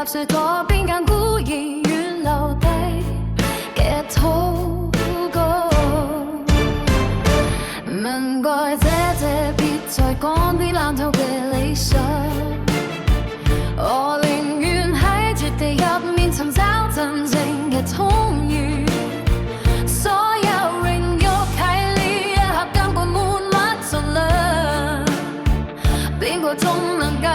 歲左邊間孤兒院留低嘅禱告，問過姐姐別再講啲爛透嘅理想，我寧願喺絕地入面尋找真正嘅通諭。所有榮辱喺呢一刻根本沒乜盡量，邊個仲能夠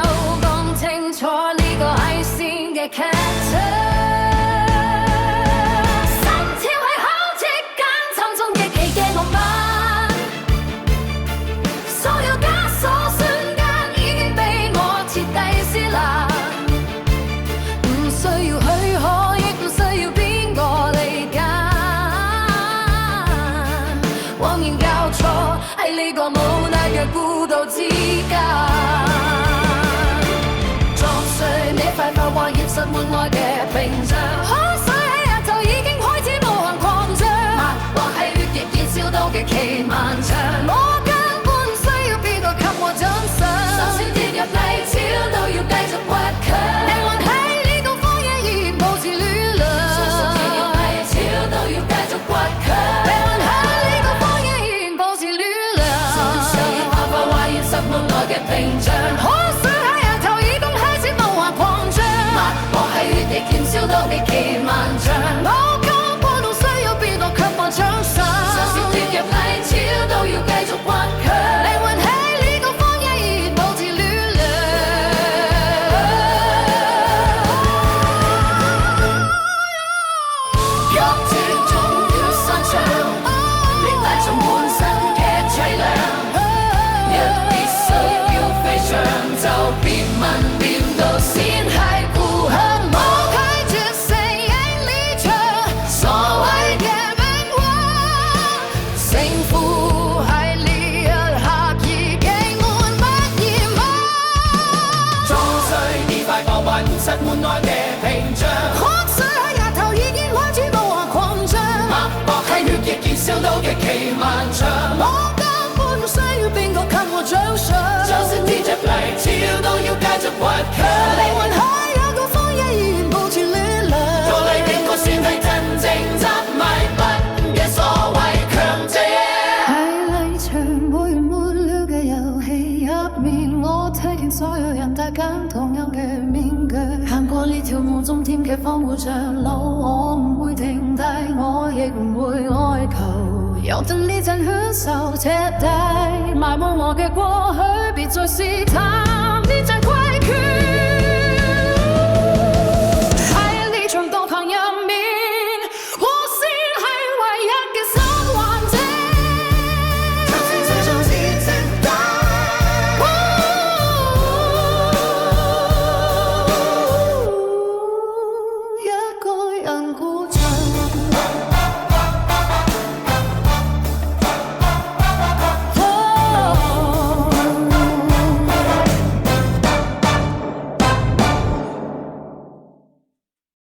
講清楚呢個偽善嘅劇情？喺呢個無奈嘅孤島之間，撞碎你塊浮華現實門外嘅屏障，海水喺日頭已經開始無限擴張，脈搏喺血液燃燒到極其漫長，我根本唔需要邊個給我獎賞，就算跌入泥沼都要繼續倔強，靈魂喺呢個荒野依然保持暖涼，就算跌入泥沼都要繼續倔強。門外嘅屏障，海水喺日頭已經開始無限擴張，脈搏喺血液燃燒到極其漫長，我根本唔需要邊個給我獎賞，就算跌入泥沼都要繼續頑強，靈魂喺呢個荒野依然保持暖涼。腳斷終於散場，連帶着滿身嘅淒涼。就別問點到先係故鄉，冇拒絕承認呢場所謂嘅命運，勝負喺呢一刻已經沒乜疑問，撞碎呢塊破壞現實門外嘅屏障，海水喺額頭已經開始無限擴張，脈搏喺血液燃燒到極其漫長，我根本唔需要邊個給我獎賞，就算跌入泥沼都要繼續倔強，靈魂喺一個荒野依然保持暖涼，到底邊個先係真正執迷不悟嘅所謂強者？喺呢場沒完沒了嘅遊戲入面，我睇見所有人戴緊同樣嘅面具，行過呢條霧中添嘅荒蕪長路，我唔會停低，我亦唔會哀求，由盡呢陣享受徹底埋沒我嘅過去，別再試探。